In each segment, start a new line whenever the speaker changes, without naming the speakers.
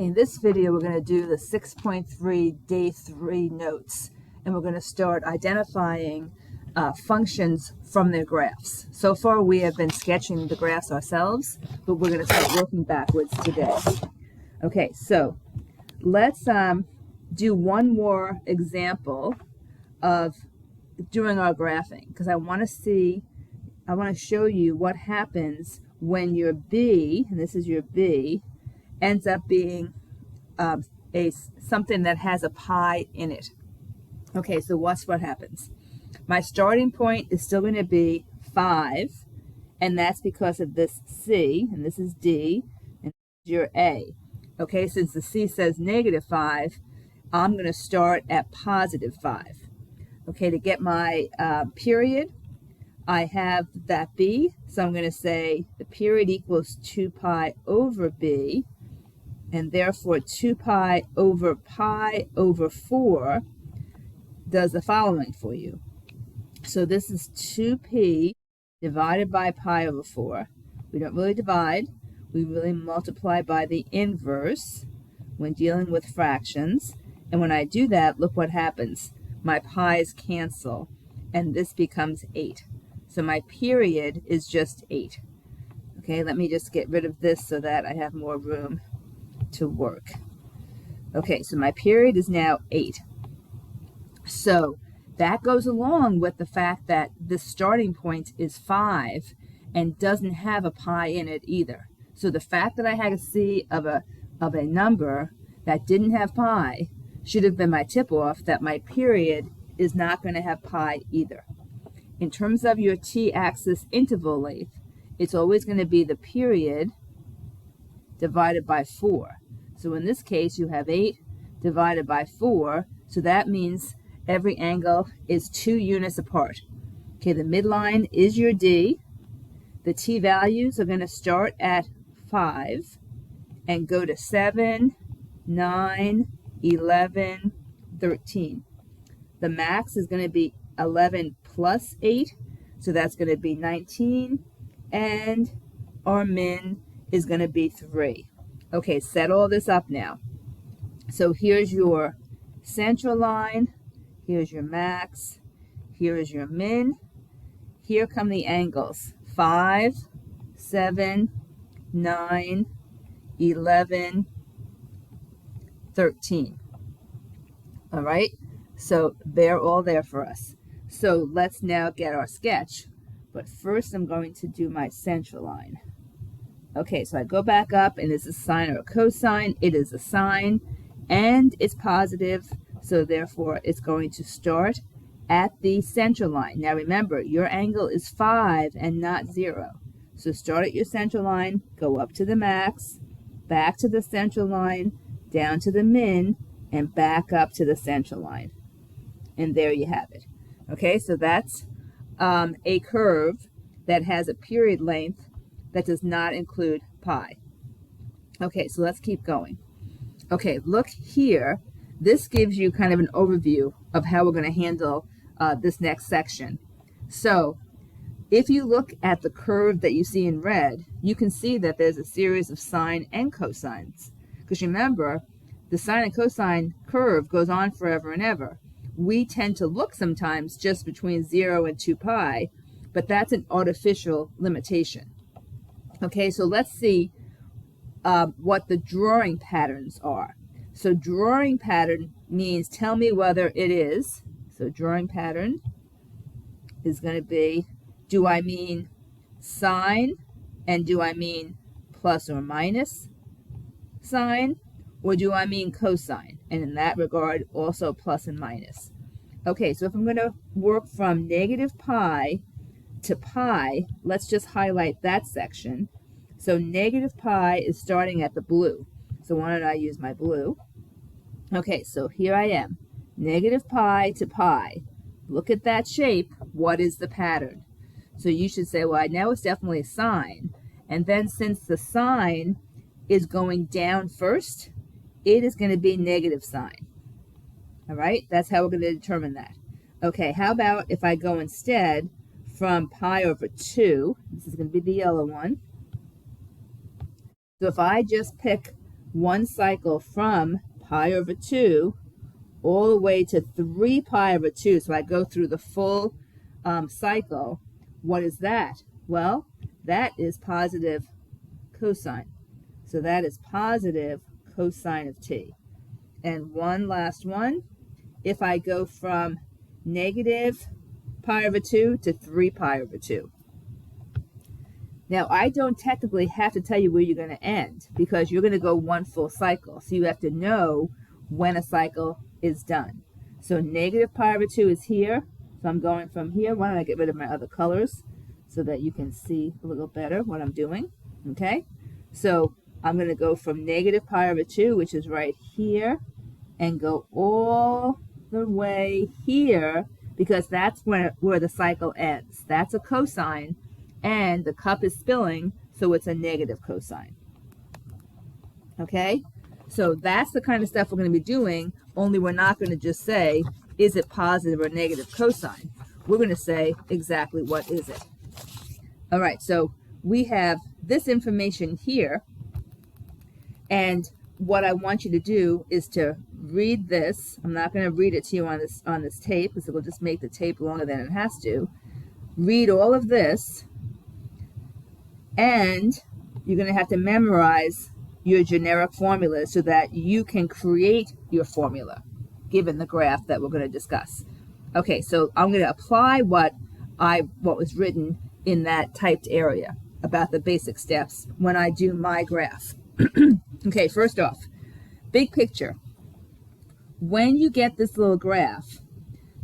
In this video, we're going to do the 6.3 Day 3 notes, and we're going to start identifying functions from their graphs. So far, we have been sketching the graphs ourselves, but we're going to start working backwards today. Okay, so let's do one more example of doing our graphing, because I want to show you what happens when your B, and this is your B, ends up being something that has a pi in it. Okay, so watch what happens. My starting point is still going to be 5, and that's because of this C, and this is D, and this is your A. Okay, since the C says -5, I'm going to start at +5. Okay, to get my period, I have that B, so I'm going to say the period equals 2 pi over B, and therefore 2 pi over 4 does the following for you. So this is 2p divided by pi over 4. We don't really divide, we really multiply by the inverse when dealing with fractions. And when I do that, look what happens. My pi's cancel, and this becomes 8. So my period is just 8. Okay, let me just get rid of this so that I have more room to work. Okay, so my period is now 8. So that goes along with the fact that the starting point is 5 and doesn't have a pi in it either. So the fact that I had a C of a number that didn't have pi should have been my tip-off that my period is not going to have pi either. In terms of your t-axis interval length, it's always going to be the period divided by 4. So in this case, you have 8 divided by 4, so that means every angle is 2 units apart. Okay, the midline is your D. The t values are going to start at 5 and go to 7, 9, 11, 13. The max is going to be 11 plus 8, so that's going to be 19, and our min is going to be 3. Okay, set all this up now. So here's your central line, here's your max, here is your min, here come the angles, 5, 7, 9, 11, 13. All right, so they're all there for us. So let's now get our sketch, but first I'm going to do my central line. Okay, so I go back up, and is a sine or a cosine? It is a sine, and it's positive, so therefore it's going to start at the central line. Now remember, your angle is 5 and not 0. So start at your central line, go up to the max, back to the central line, down to the min, and back up to the central line. And there you have it. Okay, so that's a curve that has a period length that does not include pi. Okay, so let's keep going. Okay, look here. This gives you kind of an overview of how we're going to handle this next section. So if you look at the curve that you see in red, you can see that there's a series of sine and cosines. Because remember, the sine and cosine curve goes on forever and ever. We tend to look sometimes just between 0 and 2 pi, but that's an artificial limitation. Okay, so let's see what the drawing patterns are. So drawing pattern means tell me whether it is. So drawing pattern is going to be, do I mean sine, and do I mean plus or minus sine, or do I mean cosine? And in that regard, also plus and minus. Okay, so if I'm going to work from negative pi to pi, let's just highlight that section. So negative pi is starting at the blue. So why don't I use my blue? Okay, so here I am. Negative pi to pi. Look at that shape. What is the pattern? So you should say, well, I know it's definitely a sine. And then since the sine is going down first, it is going to be negative sine. All right, that's how we're going to determine that. Okay, how about if I go instead from pi over 2, this is going to be the yellow one. So if I just pick one cycle from pi over 2 all the way to 3 pi over 2, so I go through the full cycle, what is that? Well, that is positive cosine. So that is positive cosine of t. And one last one, if I go from negative pi over 2 to 3 pi over 2. Now, I don't technically have to tell you where you're going to end because you're going to go one full cycle. So you have to know when a cycle is done. So negative pi over 2 is here. So I'm going from here. Why don't I get rid of my other colors so that you can see a little better what I'm doing. Okay? So I'm going to go from negative pi over 2, which is right here, and go all the way here because that's where the cycle ends. That's a cosine, and the cup is spilling, so it's a negative cosine. Okay? So that's the kind of stuff we're going to be doing, only we're not going to just say, is it positive or negative cosine? We're going to say exactly what is it. All right, so we have this information here, and what I want you to do is to read this. I'm not going to read it to you on this tape because it will just make the tape longer than it has to. Read all of this, and you're going to have to memorize your generic formula so that you can create your formula given the graph that we're going to discuss. Okay, so I'm going to apply what was written in that typed area about the basic steps when I do my graph. Okay, first off, big picture. When you get this little graph,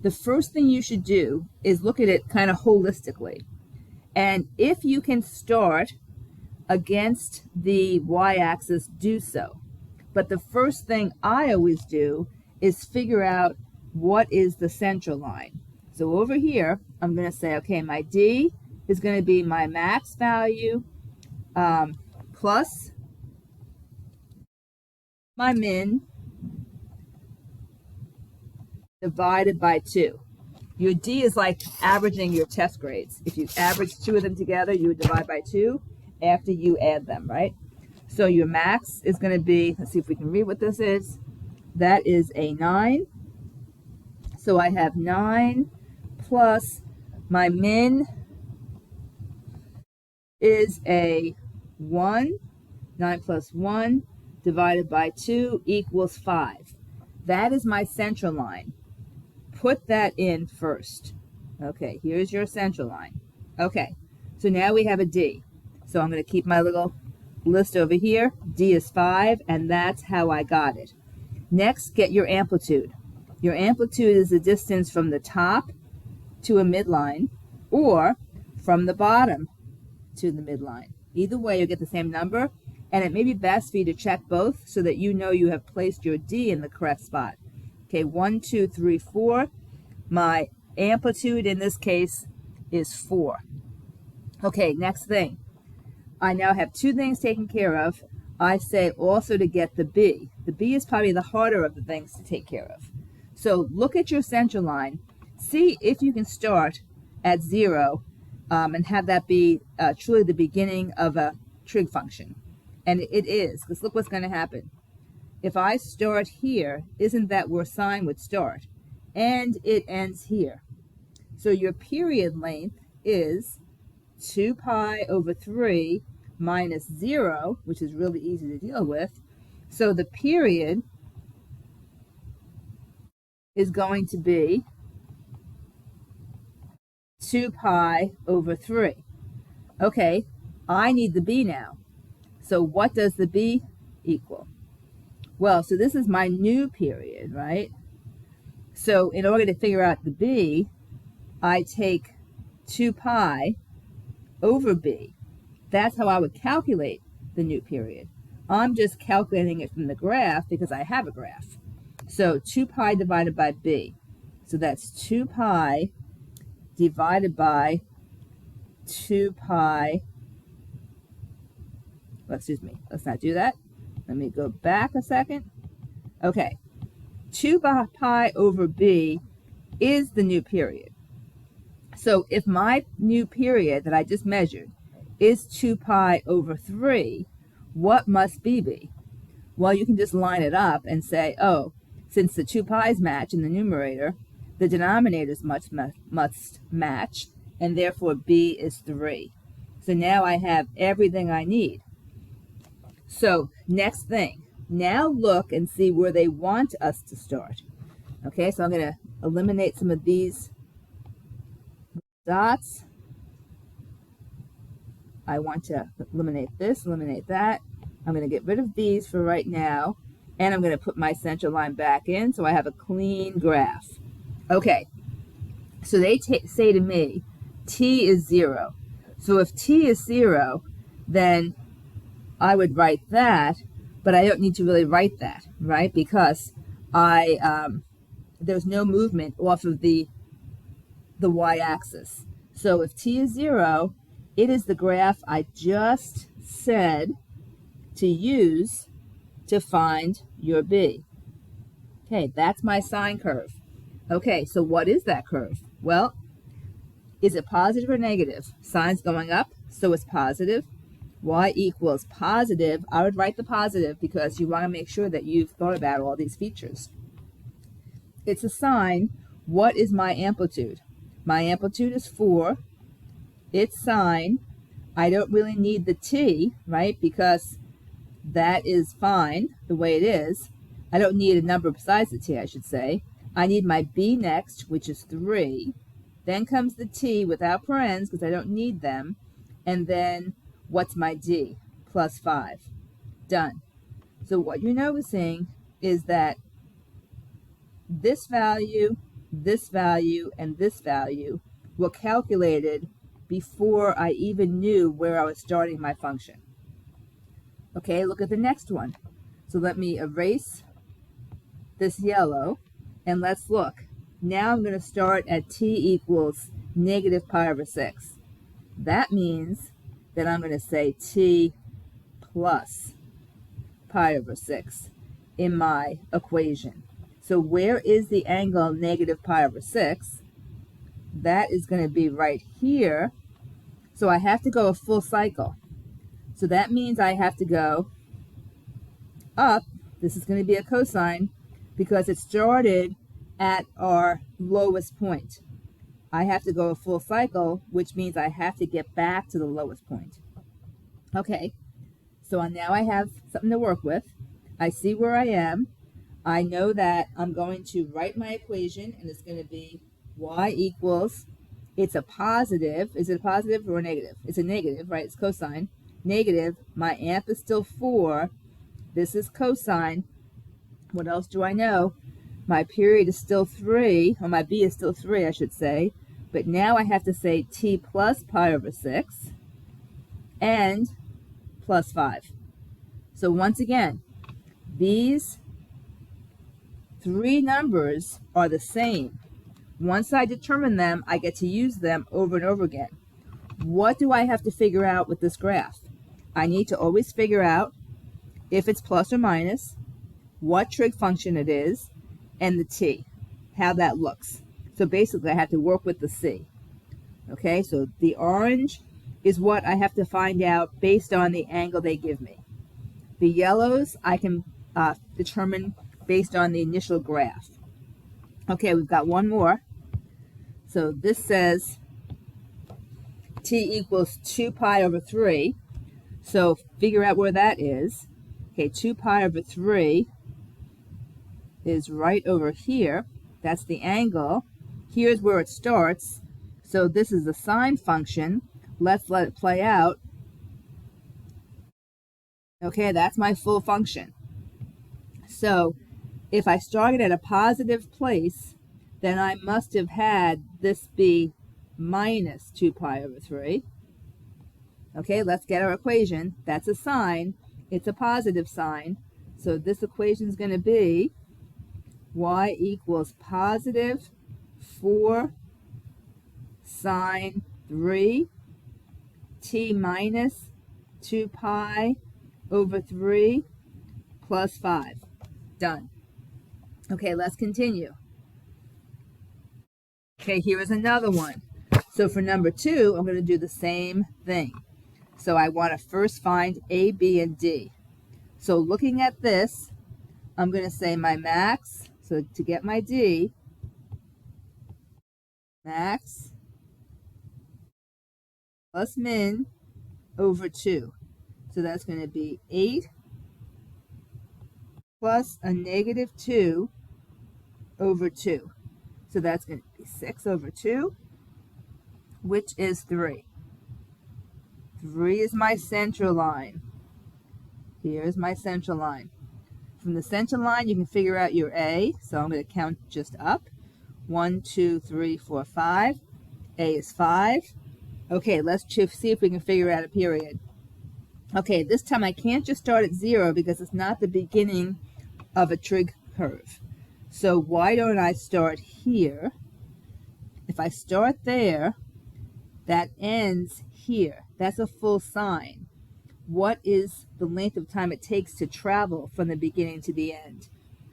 the first thing you should do is look at it kind of holistically. And if you can start against the y-axis, do so. But the first thing I always do is figure out what is the central line. So over here, I'm going to say, okay, my D is going to be my max value plus my min divided by 2. Your D is like averaging your test grades. If you average 2 of them together, you would divide by 2 after you add them, right? So your max is going to be, let's see if we can read what this is. That is a 9. So I have 9 plus my min is a 1. 9 plus 1 divided by 2 equals 5. That is my central line. Put that in first. Okay, here's your central line. Okay, so now we have a D. So I'm going to keep my little list over here. D is 5, and that's how I got it. Next, get your amplitude. Your amplitude is the distance from the top to a midline or from the bottom to the midline. Either way, you'll get the same number, and it may be best for you to check both so that you know you have placed your D in the correct spot. Okay, 1, 2, 3, 4. My amplitude in this case is 4. Okay, next thing. I now have 2 things taken care of. I say also to get the B. The B is probably the harder of the things to take care of. So look at your central line. See if you can start at 0 and have that be truly the beginning of a trig function. And it is, because look what's going to happen. If I start here, isn't that where sine would start? And it ends here. So your period length is 2 pi over 3 minus 0, which is really easy to deal with. So the period is going to be 2 pi over 3. Okay, I need the B now. So what does the B equal? Well, so this is my new period, right? So in order to figure out the B, I take 2 pi over B. That's how I would calculate the new period. I'm just calculating it from the graph because I have a graph. So 2 pi divided by B. So that's 2 pi divided by 2 pi. Well, excuse me, let's not do that. Let me go back a second. Okay, 2 pi over B is the new period. So if my new period that I just measured is 2 pi over 3, what must B be? Well, you can just line it up and say, oh, since the 2 pi's match in the numerator, the denominators must match, and therefore b is 3. So now I have everything I need. So next thing, now look and see where they want us to start. Okay, so I'm going to eliminate some of these dots. I want to eliminate this, eliminate that. I'm going to get rid of these for right now, and I'm going to put my center line back in so I have a clean graph. Okay, so they say to me, t is 0. So if t is 0, then I would write that, but I don't need to really write that, right? Because there's no movement off of the y-axis. So if t is 0, it is the graph I just said to use to find your b. Okay, that's my sine curve. Okay, so what is that curve? Well, is it positive or negative? Sine's going up, so it's positive. Y equals positive. I would write the positive because you want to make sure that you've thought about all these features. It's a sine. What is my amplitude? My amplitude is 4. It's sine. I don't really need the t, right, because that is fine the way it is. I don't need a number besides the t, I should say. I need my b next, which is 3. Then comes the t without parens because I don't need them. And then what's my d? Plus 5. Done. So what you're noticing is that this value, and this value were calculated before I even knew where I was starting my function. Okay, look at the next one. So let me erase this yellow, and let's look. Now I'm going to start at t equals negative pi over 6. That means that I'm going to say t plus pi over 6 in my equation. So where is the angle negative pi over 6? That is going to be right here. So I have to go a full cycle. So that means I have to go up. This is going to be a cosine because it started at our lowest point. I have to go a full cycle, which means I have to get back to the lowest point. Okay, so now I have something to work with. I see where I am. I know that I'm going to write my equation, and it's going to be y equals, it's a positive. Is it a positive or a negative? It's a negative, right? It's cosine. Negative, my amp is still 4. This is cosine. What else do I know? My period is still 3, or my b is still 3, I should say. But now I have to say t plus pi over 6 and plus 5. So once again, these 3 numbers are the same. Once I determine them, I get to use them over and over again. What do I have to figure out with this graph? I need to always figure out if it's plus or minus, what trig function it is, and the t, how that looks. So basically I have to work with the c. Okay, so the orange is what I have to find out based on the angle they give me. The yellows I can determine based on the initial graph. Okay, we've got one more. So this says t equals 2 pi over 3. So figure out where that is. Okay, 2 pi over 3 is right over here. That's the angle. Here's where it starts. So this is the sine function. Let's let it play out. Okay, that's my full function. So if I started at a positive place, then I must have had this be minus 2 pi over 3. Okay, let's get our equation. That's a sine. It's a positive sign. So this equation is going to be y equals positive 4 sine 3 t minus 2 pi over 3 plus 5. Done. Okay, let's continue. Okay, here is another one. So for number 2, I'm going to do the same thing. So I want to first find A, B, and D. So looking at this, I'm going to say my max, so to get my D, max plus min over 2. So that's going to be 8 plus a negative 2 over 2. So that's going to be 6 over 2, which is 3. 3 is my central line. Here's my central line. From the center line, you can figure out your A. So I'm going to count just up. 1, 2, 3, 4, 5. A is 5. Okay, let's see if we can figure out a period. Okay, this time I can't just start at 0 because it's not the beginning of a trig curve. So why don't I start here? If I start there, that ends here. That's a full sine. What is the length of time it takes to travel from the beginning to the end?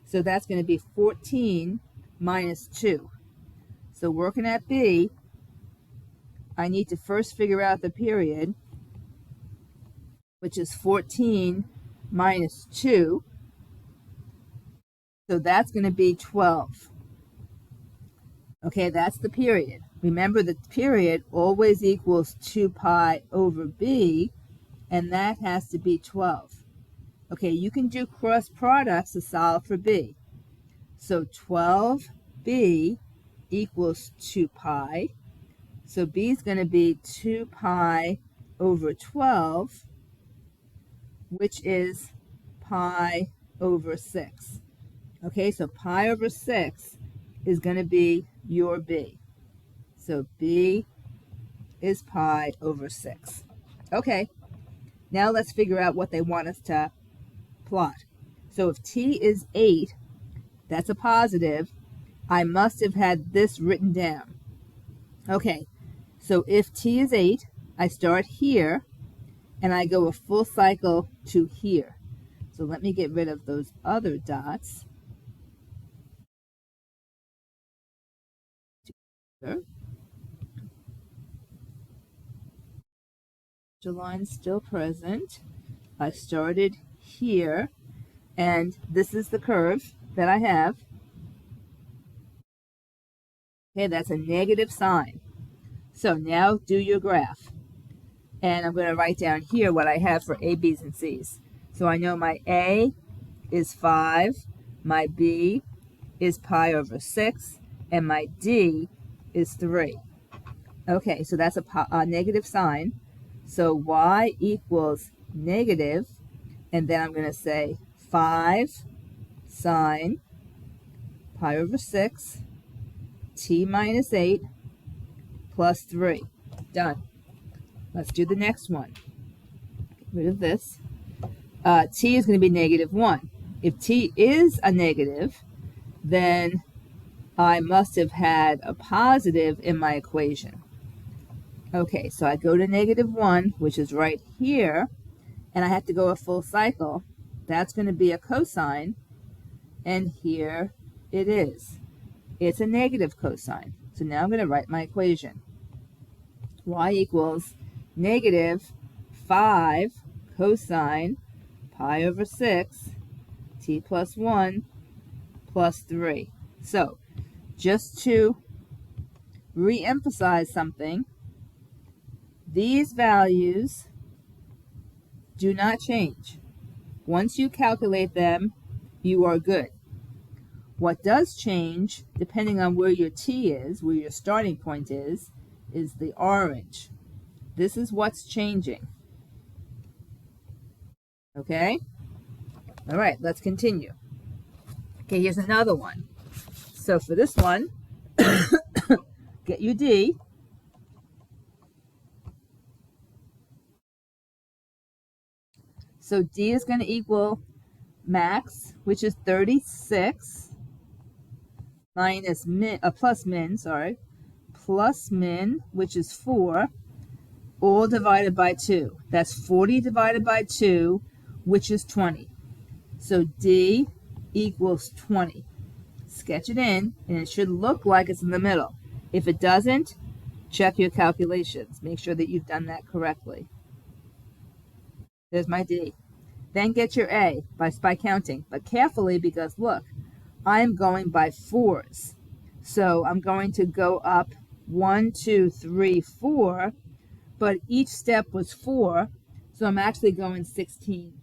So that's going to be 14 minus 2. So working at B, I need to first figure out the period, which is 14 minus 2. So that's going to be 12. Okay, that's the period. Remember, the period always equals 2 pi over B, and that has to be 12. Okay, you can do cross products to solve for B. So 12B equals 2 pi. So B is going to be 2 pi over 12, which is pi over 6. Okay, so pi over 6 is going to be your B. So B is pi over 6. Okay, now let's figure out what they want us to plot. So if T is 8, that's a positive, I must have had this written down. Okay, so if T is 8, I start here, and I go a full cycle to here. So let me get rid of those other dots. The line's still present. I started here, and this is the curve that I have. Okay, that's a negative sign. So now do your graph. And I'm going to write down here what I have for A, B's, and C's. So I know my A is 5, my B is pi over 6, and my D is 3. Okay, so that's a negative sign. So y equals negative, and then I'm going to say 5 sine pi over 6, t minus 8 plus 3. Done. Let's do the next one. Get rid of this. T is going to be negative 1. If t is a negative, then I must have had a positive in my equation. Okay, so I go to negative 1, which is right here, and I have to go a full cycle. That's going to be a cosine, and here it is. It's a negative cosine. So now I'm going to write my equation. Y equals negative 5 cosine pi over 6 t plus 1 plus 3. So just to re-emphasize something, these values do not change. Once you calculate them, you are good. What does change, depending on where your t is, where your starting point is the orange. This is what's changing. Okay? All right, let's continue. Okay, here's another one. So for this one, get your D. So D is going to equal max, which is 36, minus min, plus min, which is 4, all divided by 2. That's 40 divided by 2, which is 20. So D equals 20. Sketch it in, and it should look like it's in the middle. If it doesn't, check your calculations. Make sure that you've done that correctly. There's my D. Then get your A by counting, but carefully because look, I'm going by 4s. So I'm going to go up 1, 2, 3, 4, but each step was 4, so I'm actually going 16.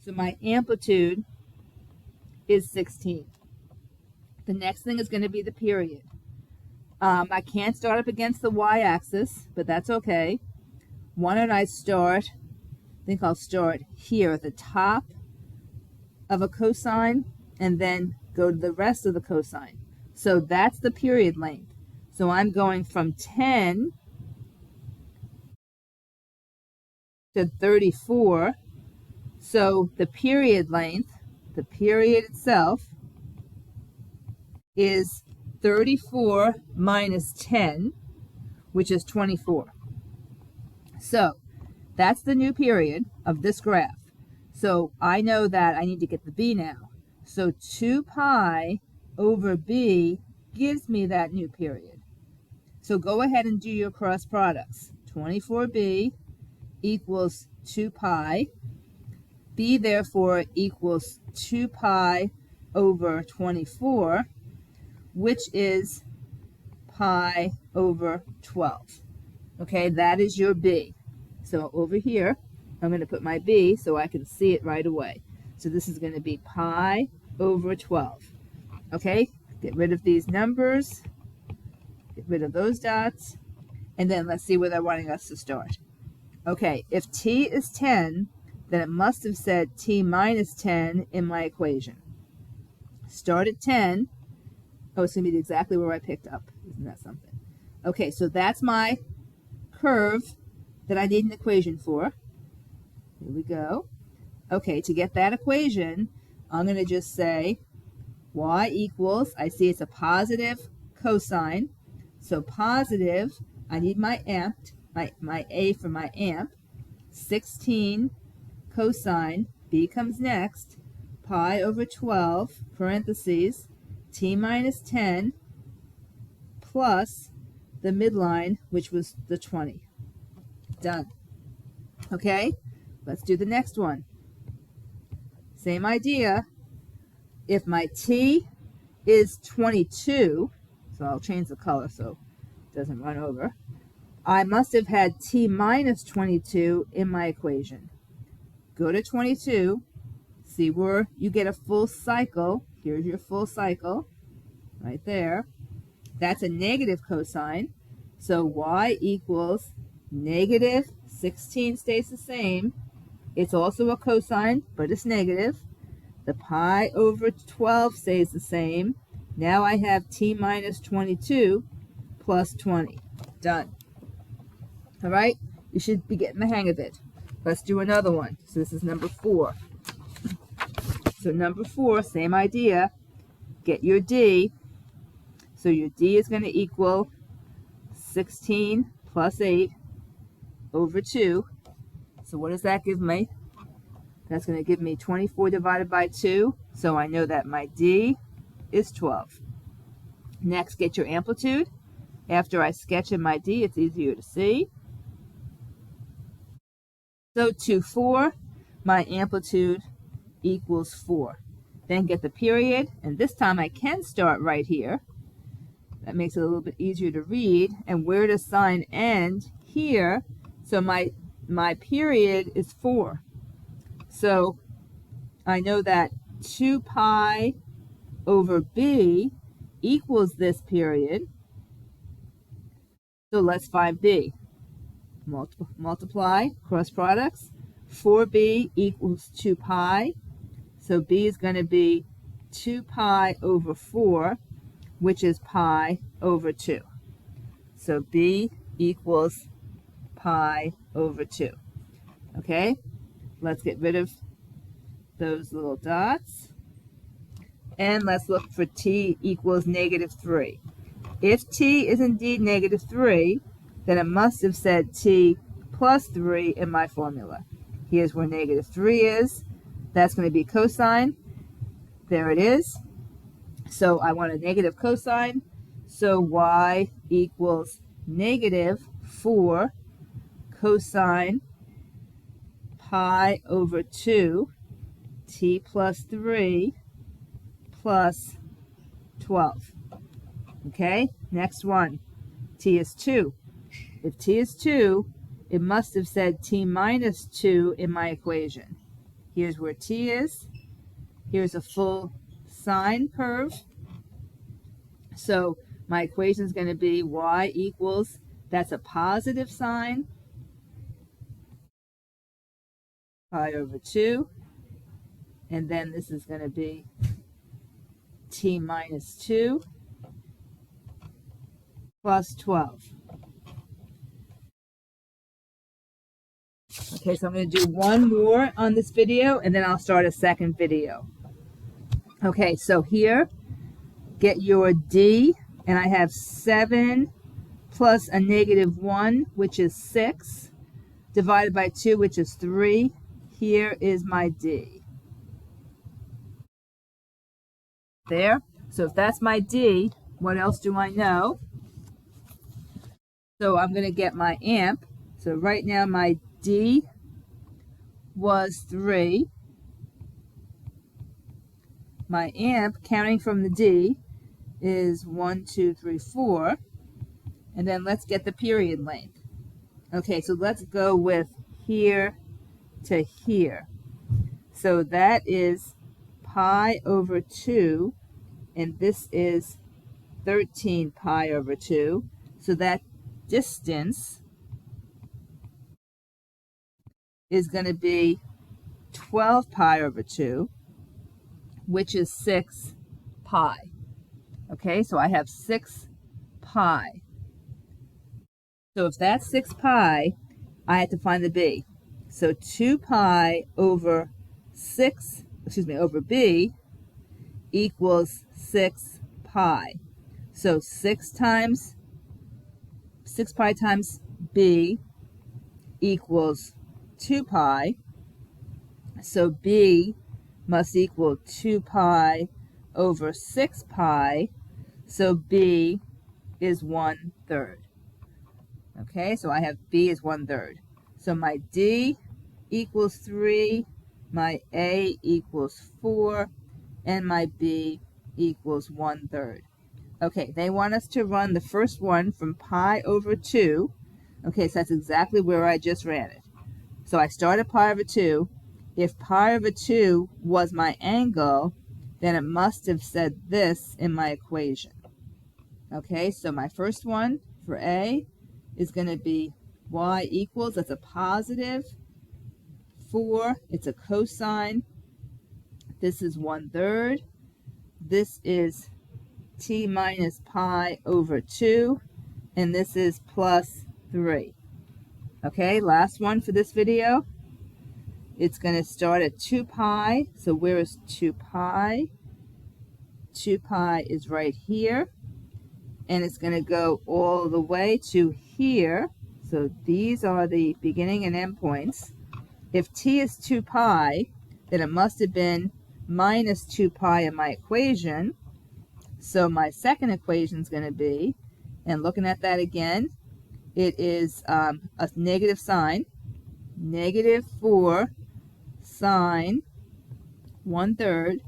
So my amplitude is 16. The next thing is going to be the period. I can't start up against the y-axis, but that's okay. Why don't I start, I think I'll start here at the top of a cosine and then go to the rest of the cosine. So that's the period length. So I'm going from 10 to 34. So the period length, the period itself, is 34 minus 10, which is 24. So that's the new period of this graph. So I know that I need to get the b now. So 2 pi over b gives me that new period. So go ahead and do your cross products. 24b equals 2 pi. b therefore equals 2 pi over 24, which is pi over 12. Okay, that is your b. So over here, I'm going to put my b so I can see it right away. So this is going to be pi over 12. Okay, get rid of these numbers, get rid of those dots, and then let's see where they're wanting us to start. Okay, if t is 10, then it must have said t minus 10 in my equation. Start at 10. Oh, it's going to be exactly where I picked up. Isn't that something? Okay, so that's my curve that I need an equation for. Here we go. Okay, to get that equation, I'm going to just say y equals, I see it's a positive cosine. So positive, I need my amp, my a for my amp. 16 cosine, b comes next, pi over 12, parentheses, t minus 10, plus the midline, which was the 20. Done. Okay, let's do the next one. Same idea. If my t is 22, so I'll change the color so it doesn't run over, I must have had t minus 22 in my equation. Go to 22, see where you get a full cycle. Here's your full cycle, right there. That's a negative cosine. So y equals negative 16 stays the same. It's also a cosine, but it's negative. The pi over 12 stays the same. Now I have t minus 22 plus 20. Done. All right? You should be getting the hang of it. Let's do another one. So this is number 4. So number 4, same idea. Get your d. So your d is going to equal 16 plus 8 over 2. So what does that give me? That's going to give me 24 divided by 2. So I know that my d is 12. Next, get your amplitude. After I sketch in my d, it's easier to see. So 2, 4, my amplitude equals 4. Then get the period, and this time I can start right here. That makes it a little bit easier to read. And where does sine end? Here. So my period is 4. So I know that 2 pi over b equals this period. So let's find b. Multiply, cross products. 4b equals 2 pi. So b is going to be 2 pi over 4, which is pi over 2. So b equals pi over 2. Okay, let's get rid of those little dots. And let's look for t equals negative 3. If t is indeed negative 3, then it must have said t plus 3 in my formula. Here's where negative 3 is. That's going to be cosine. There it is. So I want a negative cosine. So y equals negative 4 cosine pi over 2. t plus 3 plus 12. Okay, next one, t is 2. If t is 2, it must have said t minus 2 in my equation. Here's where t is. Here's a full sine curve. So my equation is going to be y equals, that's a positive sign, pi over 2. And then this is going to be t minus 2 plus 12. Okay, so I'm going to do one more on this video, and then I'll start a second video. Okay, so here, get your d, and I have 7 plus a negative 1, which is 6, divided by 2, which is 3. Here is my d. There. So if that's my d, what else do I know? So I'm going to get my amp. So right now my d was 3. My amp, counting from the d, is 1, 2, 3, 4. And then let's get the period length. Okay, so let's go with here to here. So that is pi over 2, and this is 13 pi over 2. So that distance is going to be 12 pi over 2, which is 6 pi. Okay, so I have 6 pi. So if that's 6 pi, I have to find the b. So 2 pi over 6, over b equals 6 pi. So 6 pi times b equals 2 pi. So b must equal 2 pi over 6 pi. So b is 1/3. Okay, so I have b is 1/3. So my d equals 3, my a equals 4, and my b equals 1/3. Okay, they want us to run the first one from pi over 2. Okay, so that's exactly where I just ran it. So I started pi over 2. If pi over 2 was my angle, then it must have said this in my equation. Okay, so my first one for a is going to be y equals, that's a positive 4, it's a cosine. This is 1/3. This is t minus pi over 2, and this is plus 3. Okay, last one for this video. It's going to start at 2 pi. So where is 2 pi? 2 pi is right here. And it's going to go all the way to here. So these are the beginning and end points. If t is 2 pi, then it must have been minus 2 pi in my equation. So my second equation is going to be, and looking at that again, it is a negative sign, negative 4 sine 1/3,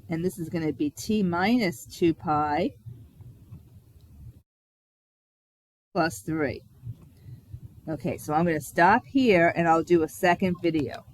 and this is going to be t minus 2 pi plus 3. Okay, so I'm going to stop here and I'll do a second video.